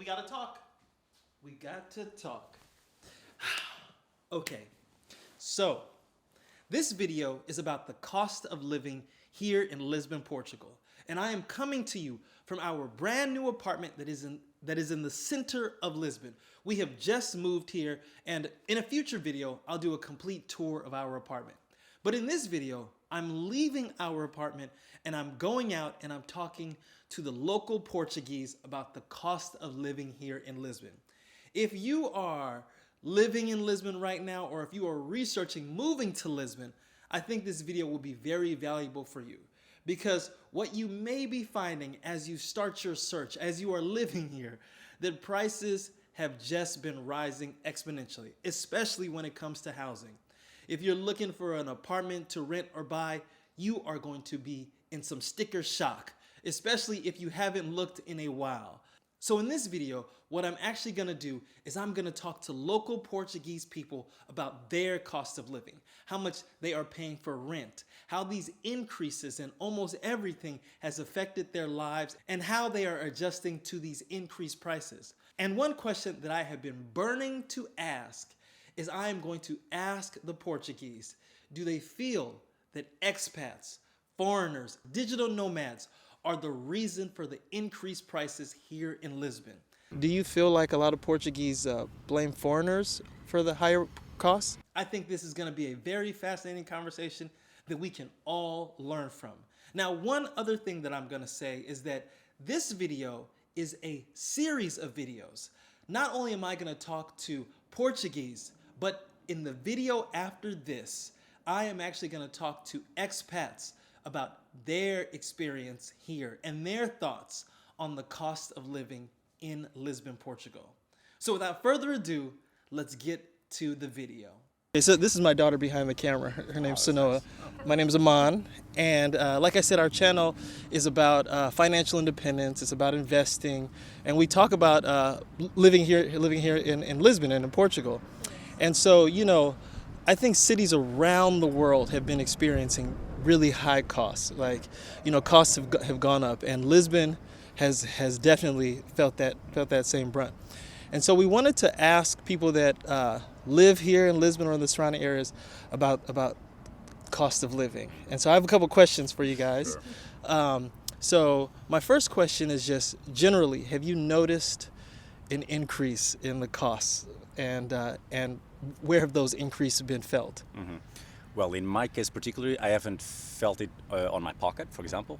gotta talk. We got to talk. Okay, so this video is about the cost of living here in Lisbon, Portugal. And I am coming to you from our brand new apartment that is in the center of Lisbon. We have just moved here, and in a future video, I'll do a complete tour of our apartment. But in this video, I'm leaving our apartment and I'm going out and I'm talking to the local Portuguese about the cost of living here in Lisbon. If you are living in Lisbon right now, or if you are researching moving to Lisbon, I think this video will be very valuable for you. Because what you may be finding as you start your search, as you are living here, that prices have just been rising exponentially, especially when it comes to housing. If you're looking for an apartment to rent or buy, you are going to be in some sticker shock, especially if you haven't looked in a while. So in this video, what I'm actually gonna do is I'm gonna talk to local Portuguese people about their cost of living, how much they are paying for rent, how these increases in almost everything has affected their lives, and how they are adjusting to these increased prices. And one question that I have been burning to ask is I am going to ask the Portuguese, do they feel that expats, foreigners, digital nomads are the reason for the increased prices here in Lisbon? Do you feel like a lot of Portuguese blame foreigners for the higher costs? I think this is going to be a very fascinating conversation that we can all learn from. Now, one other thing that I'm going to say is that this video is a series of videos. Not only am I going to talk to Portuguese, but in the video after this, I am actually going to talk to expats about their experience here and their thoughts on the cost of living in Lisbon, Portugal. So without further ado, let's get to the video. Okay, so this is my daughter behind the camera. Her name's Sanoa. Nice. My name is Aman, and like I said, our channel is about financial independence. It's about investing, and we talk about living here in Lisbon and in Portugal. And so, you know, I think cities around the world have been experiencing really high costs. Like, you know, costs have gone up, and Lisbon has definitely felt that same brunt. And so we wanted to ask people that live here in Lisbon or in the surrounding areas about cost of living. And so I have a couple questions for you guys. Sure. So my first question is just generally, have you noticed an increase in the costs, and where have those increases been felt? Mm-hmm. Well, in my case particularly, I haven't felt it on my pocket, for example.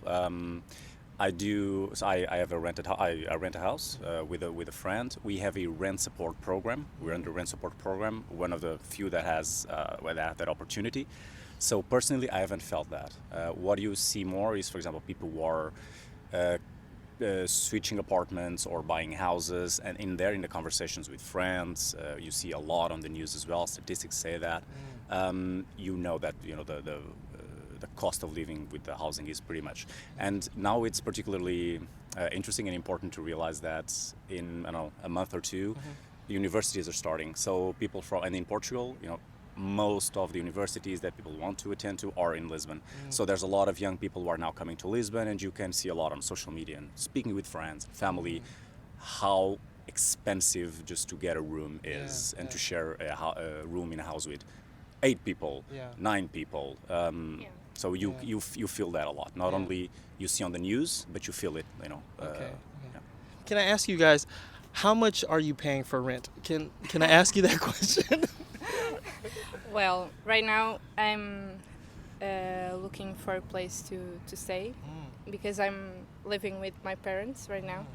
I do. So I have I rent a house with a friend. We have a rent support program. We're under rent support program, one of the few that has that opportunity. So personally, I haven't felt that. What you see more is, for example, people who are switching apartments or buying houses, and in the conversations with friends, you see a lot on the news as well. Statistics say that. You know that the cost of living with the housing is pretty much. And now it's particularly interesting and important to realize that in a month or two, the universities are starting. So people and in Portugal, most of the universities that people want to attend to are in Lisbon. So there's a lot of young people who are now coming to Lisbon, and you can see a lot on social media and speaking with friends, family, how expensive just to get a room is, and to share a room in a house with 8 people, 9 people. So you feel that a lot. Not only you see on the news, but you feel it. Okay. Can I ask you guys, how much are you paying for rent? Can I ask you that question? Well, right now I'm looking for a place to stay because I'm living with my parents right now.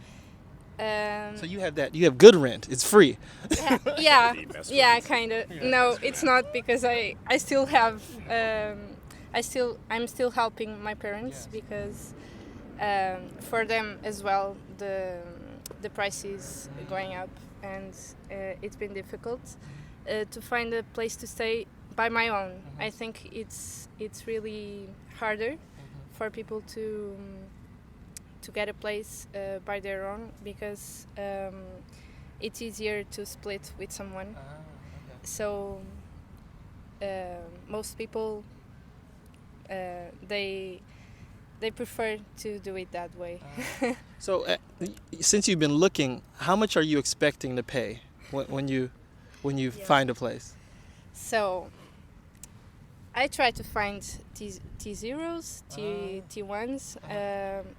So you have good rent. It's free. Yeah, kind of. No, it's not, because I still have I'm still helping my parents because for them as well the price is going up, and it's been difficult to find a place to stay by my own. I think it's really harder for people to get a place by their own, because it's easier to split with someone. So most people they prefer to do it that way. So, since you've been looking, how much are you expecting to pay when you Yeah. find a place? So I try to find T0s, T1s,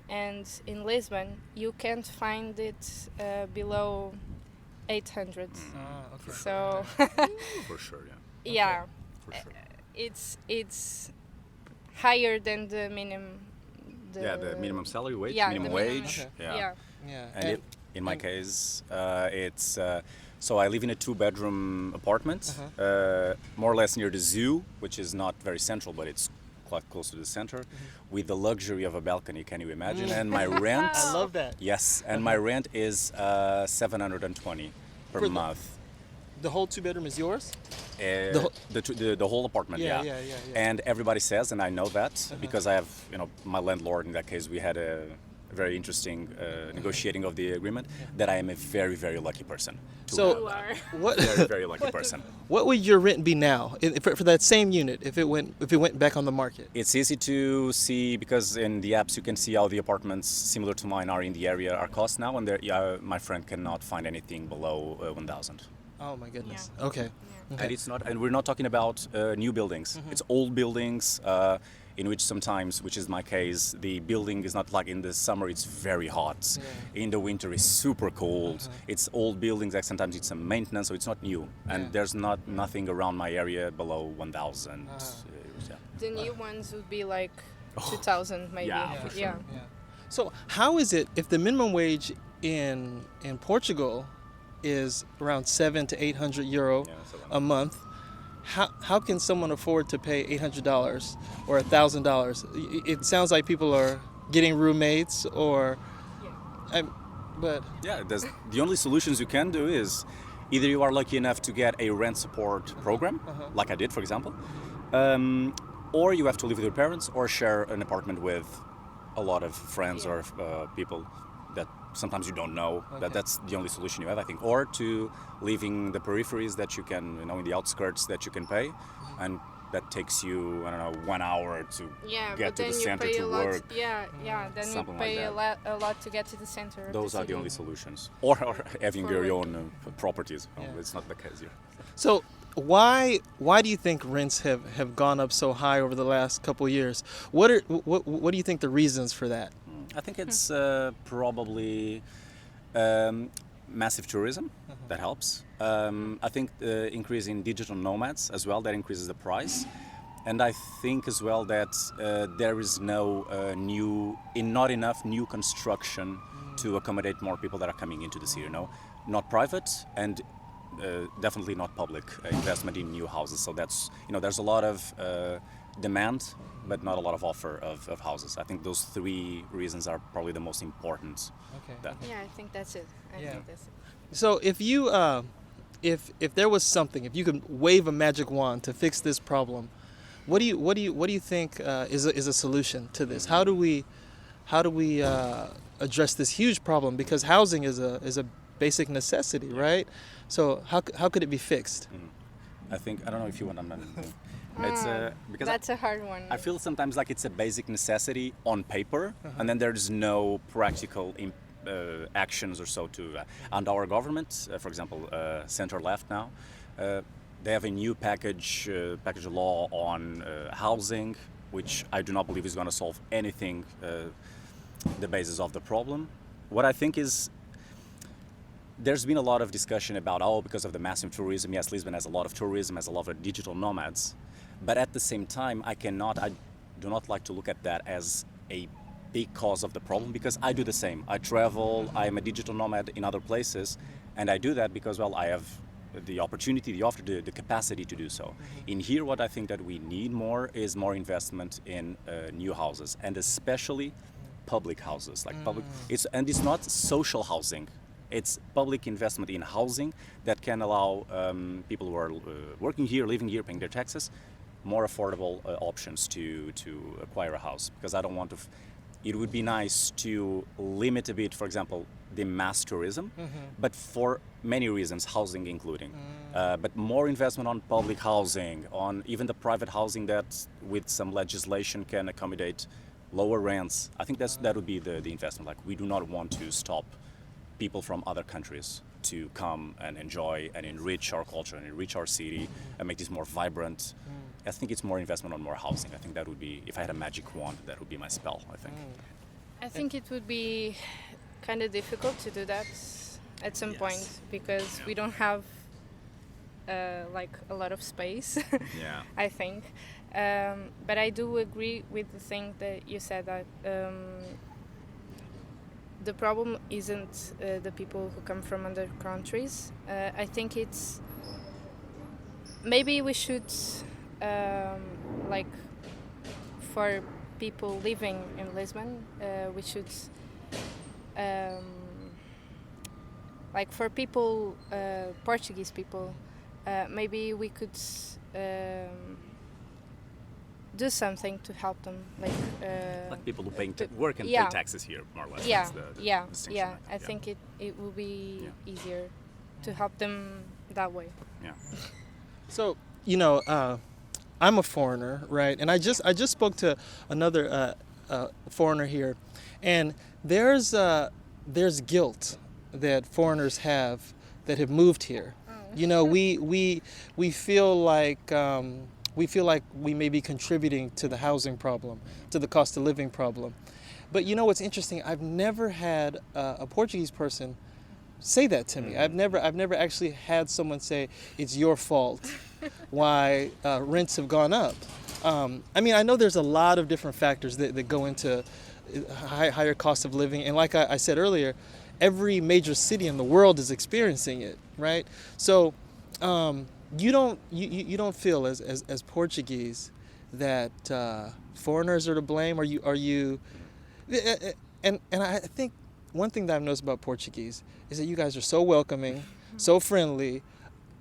and in Lisbon you can't find it below 800. Okay. So For sure, yeah. yeah, For sure. it's higher than the minimum. The minimum salary wage, Yeah, minimum the minimum. wage. Okay. Yeah. Yeah. And in my case, it's so I live in a two-bedroom apartment, more or less near the zoo, which is not very central, but it's quite close to the center, with the luxury of a balcony. Can you imagine? And my rent, I love that. yes, and my rent is 720 per For the- month. The whole 2-bedroom is yours? The whole apartment, Yeah, yeah. yeah. And everybody says, and I know that because I have, my landlord. In that case, we had a very interesting negotiating of the agreement. That I am a very, very lucky person. To So- have You that. are. What Very, very lucky person. what would your rent be now for that same unit if it went back on the market? It's easy to see because in the apps you can see how the apartments similar to mine are in the area are cost now, and my friend cannot find anything below 1,000. Oh my goodness. Okay. And it's not, and we're not talking about new buildings. It's old buildings in which sometimes, which is my case, the building is not like in the summer it's very hot. In the winter it's super cold. It's old buildings. Like sometimes it's some maintenance, so it's not new. And there's nothing around my area below 1,000. Yeah. The new ones would be like 2,000 maybe. Yeah, for sure. Yeah. So how is it if the minimum wage in Portugal is around 700 to 800 euro Yeah, so a month? How can someone afford to pay $800 or $1,000? It sounds like people are getting roommates or, but Yeah, the only solutions you can do is either you are lucky enough to get a rent support program, like I did, for example, or you have to live with your parents or share an apartment with a lot of friends or people that sometimes you don't know. That's the only solution you have, I think. Or to live in the peripheries that you can, in the outskirts that you can pay, and that takes you, I don't know, 1 hour to Yeah, get but to then the you center pay to a lot. work. Yeah. Then Something you like pay that. a lot to get to the center. of Those are the city. only solutions. Or having For your working. own properties. Well, Yeah. it's not the case here. so why do you think rents have gone up so high over the last couple of years? What do you think the reasons for that? I think it's probably massive tourism that helps. I think the increase in digital nomads as well, that increases the price. And I think as well that there is not enough new construction to accommodate more people that are coming into the city. Not private and definitely not public investment in new houses. So that's there's a lot of demand, but not a lot of offer of houses. I think those three reasons are probably the most important. Okay. That. Yeah, I think that's it. I Yeah. think that's it. So if you if there was something, if you could wave a magic wand to fix this problem, what do you think is a solution to this? How do we address this huge problem? Because housing is a basic necessity, right? So how could it be fixed? I think I don't know if you want to. It's because That's a hard one. I feel sometimes like it's a basic necessity on paper, and then there's no practical actions or so to. And our government, for example, center left now, they have a new package law on housing, which I do not believe is going to solve anything. The basis of the problem. What I think is. There's been a lot of discussion about, because of the massive tourism, yes, Lisbon has a lot of tourism, has a lot of digital nomads, but at the same time, I do not like to look at that as a big cause of the problem, because I do the same. I travel, I am a digital nomad in other places, and I do that because, I have the opportunity, the capacity to do so. In here, what I think that we need more is more investment in new houses, and especially public houses, like public. It's not social housing. It's public investment in housing that can allow people who are working here, living here, paying their taxes, more affordable options to acquire a house. Because I don't want to. It would be nice to limit a bit, for example, the mass tourism, but for many reasons, housing including. But more investment on public housing, on even the private housing that, with some legislation, can accommodate lower rents. I think that would be the investment. Like, we do not want to stop people from other countries to come and enjoy and enrich our culture and enrich our city and make this more vibrant. I think it's more investment on more housing. I think that would be, if I had a magic wand, that would be my spell, I think. I think it would be kind of difficult to do that at some point because we don't have like a lot of space. Yeah. I think, but I do agree with the thing that you said that the problem isn't the people who come from other countries. I think it's maybe we should like for people living in Lisbon, we should like for people, Portuguese people, maybe we could do something to help them, Like people who pay work and yeah. pay taxes here, more or less. Yeah, That's the yeah, distinction, yeah. I think it will be Yeah. easier to help them that way. Yeah. So, you know, I'm a foreigner, right? And I just spoke to another foreigner here, and there's guilt that foreigners have that have moved here. You know, we feel like we may be contributing to the housing problem, to the cost of living problem. But you know what's interesting? I've never had a Portuguese person say that to me. I've never actually had someone say it's your fault why rents have gone up. I mean, I know there's a lot of different factors that go into higher cost of living, and like I said earlier, every major city in the world is experiencing it, right? So you don't feel as Portuguese that foreigners are to blame? Are you? And I think one thing that I've noticed about Portuguese is that you guys are so welcoming, so friendly.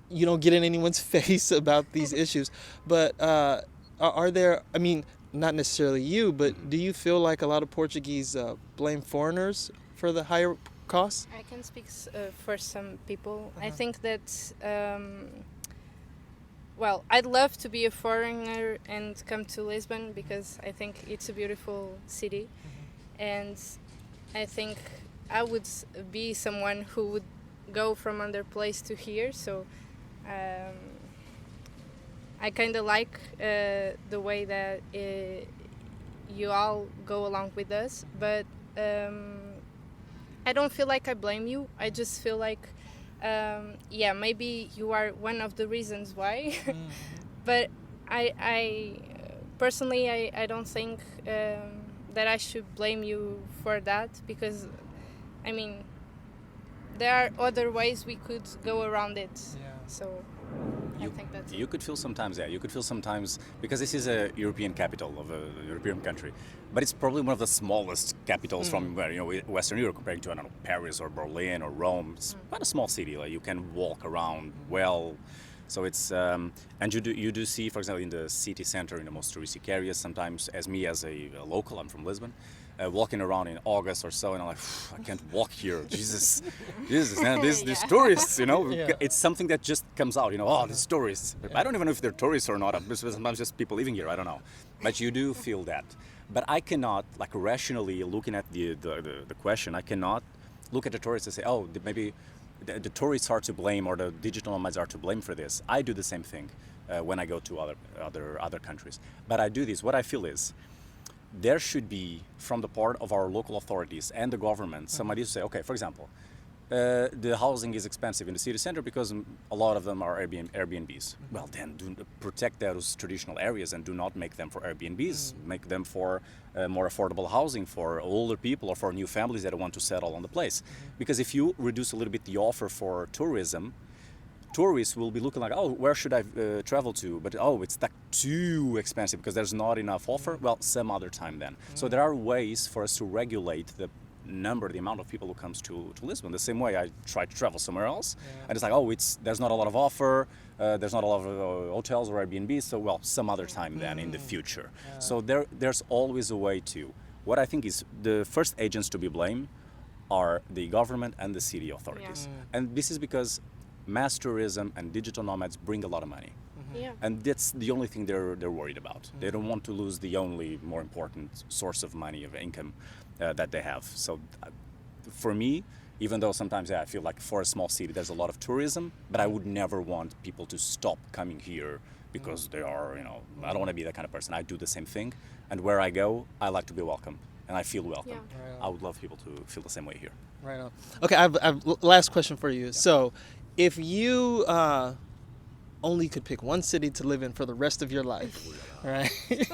You don't get in anyone's face about these issues. But are there? I mean, not necessarily you, but do you feel like a lot of Portuguese blame foreigners for the higher costs? I can speak for some people. I think that, well, I'd love to be a foreigner and come to Lisbon because I think it's a beautiful city. And I think I would be someone who would go from another place to here. So I kind of like the way that you all go along with us. But I don't feel like I blame you. I just feel like, yeah, maybe you are one of the reasons why. But I personally, I don't think that I should blame you for that because, I mean, there are other ways we could go around it. Yeah. So I think that's you could feel sometimes, because this is a European capital of a European country, but it's probably one of the smallest capitals from where, Western Europe, compared to, I don't know, Paris or Berlin or Rome. It's quite a small city. Like, you can walk around well. So it's and you do see, for example, in the city center, in the most touristic areas, sometimes, as a local, I'm from Lisbon, walking around in August or so, and I'm like, I can't walk here. Jesus, man, these tourists, it's something that just comes out, oh, these tourists. I don't even know if they're tourists or not. Sometimes just people living here, I don't know. But you do feel that. But I cannot, like, rationally looking at the question, I cannot look at the tourists and say, oh, maybe the tourists are to blame or the digital nomads are to blame for this. I do the same thing when I go to other countries. But I do this. What I feel is there should be, from the part of our local authorities and the government, somebody to say, okay, for example, the housing is expensive in the city center because a lot of them are Airbnbs. Well, then protect those traditional areas and do not make them for Airbnbs. Make them for more affordable housing for older people or for new families that want to settle on the place. Because if you reduce a little bit the offer for tourism, tourists will be looking like, oh, where should I travel to? But, oh, it's like too expensive because there's not enough offer. Well, some other time then. So there are ways for us to regulate the amount of people who comes to Lisbon. The same way I try to travel somewhere else. And it's like, oh, there's not a lot of offer. There's not a lot of hotels or Airbnb. So, well, some other time then in the future. So there's always a way to. What I think is the first agents to be blamed are the government and the city authorities. And this is because mass tourism and digital nomads bring a lot of money. Yeah. And that's the only thing they're worried about. They don't want to lose the only more important source of money, of income that they have. So for me, even though sometimes I feel like for a small city there's a lot of tourism, but I would never want people to stop coming here because they are, I don't want to be that kind of person. I do the same thing, and where I go, I like to be welcome, and I feel welcome. Yeah. Right on. I would love people to feel the same way here. Right on. Okay, I've last question for you. So, if you only could pick one city to live in for the rest of your life, right? That's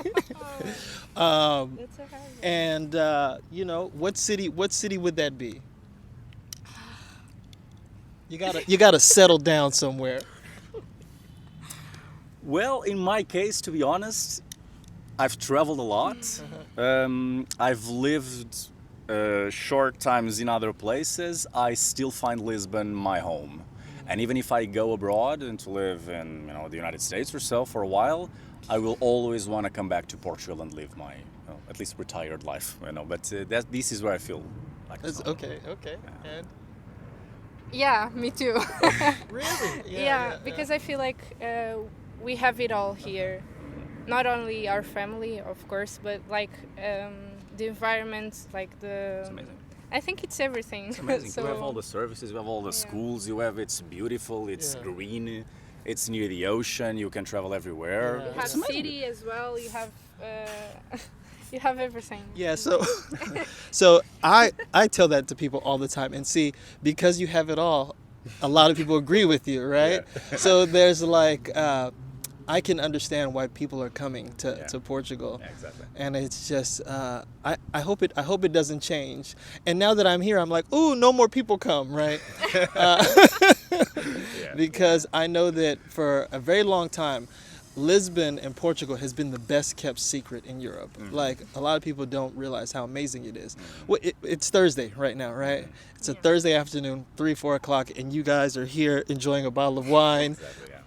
a hard one. And what city would that be? You gotta settle down somewhere. Well, in my case, to be honest, I've traveled a lot. I've lived short times in other places. I still find Lisbon my home. And even if I go abroad and to live in the United States or so for a while, I will always want to come back to Portugal and live my at least retired life. But this is where I feel like That's home. okay. And Yeah, me too. really? Yeah, because I feel like we have it all here. Not only our family, of course, but like the environment, like It's amazing. I think it's everything. It's amazing. So, You have all the services, you have all the schools, it's beautiful, it's Yeah. green, it's near the ocean, you can travel everywhere. Yeah. you have It's amazing. city as well. You have you have everything. Yeah, so I tell that to people all the time, and see, because you have it all, a lot of people agree with you, right? So there's like I can understand why people are coming to Portugal. Yeah, exactly. And it's just I hope it doesn't change. And now that I'm here, I'm like, ooh, no more people come, right? Because I know that for a very long time, Lisbon and Portugal has been the best kept secret in Europe. Like, a lot of people don't realize how amazing it is. Well, it's Thursday right now, right? It's a Thursday afternoon, 3-4 o'clock, and you guys are here enjoying a bottle of wine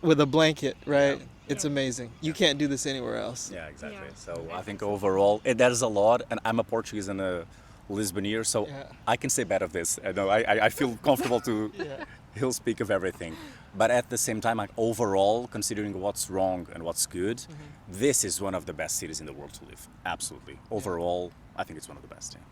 with a blanket, right? It's amazing. You can't do this anywhere else. Yeah, exactly. Yeah. So I think overall, that is a lot, and I'm a Portuguese and a Lisbonian, so I can say better of this. I feel comfortable to he'll speak of everything. But at the same time, like overall, considering what's wrong and what's good, this is one of the best cities in the world to live. Absolutely. Overall, I think it's one of the best. Yeah.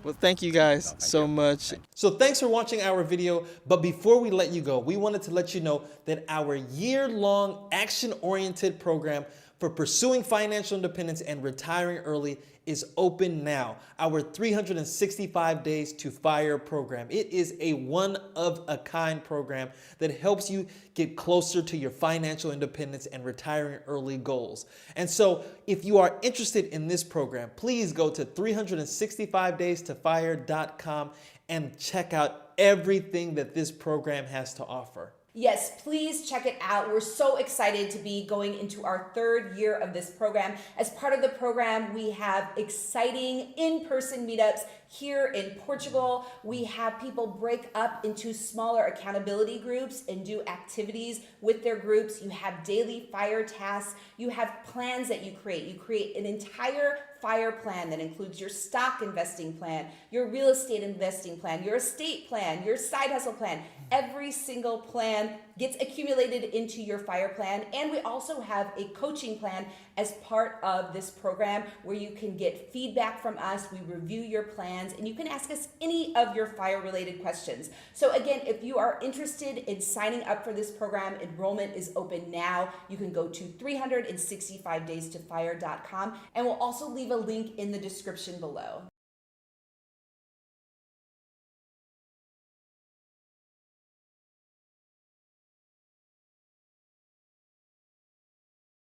Well, thank you guys so much. So thanks for watching our video. But before we let you go, we wanted to let you know that our year-long action-oriented program for pursuing financial independence and retiring early is open now. Our 365 Days to FIRE program. It is a one-of-a-kind program that helps you get closer to your financial independence and retiring early goals. And so if you are interested in this program, please go to 365daystofire.com and check out everything that this program has to offer. Yes, please check it out. We're so excited to be going into our third year of this program. As part of the program, we have exciting in-person meetups here in Portugal. We have people break up into smaller accountability groups and do activities with their groups. You have daily FIRE tasks. You have plans that you create. You create an entire FIRE plan that includes your stock investing plan, your real estate investing plan, your estate plan, your side hustle plan. Every single plan gets accumulated into your FIRE plan. And we also have a coaching plan as part of this program where you can get feedback from us. We review your plans and you can ask us any of your FIRE related questions. So again, if you are interested in signing up for this program, enrollment is open now. You can go to 365daystofire.com and we'll also leave a link in the description below.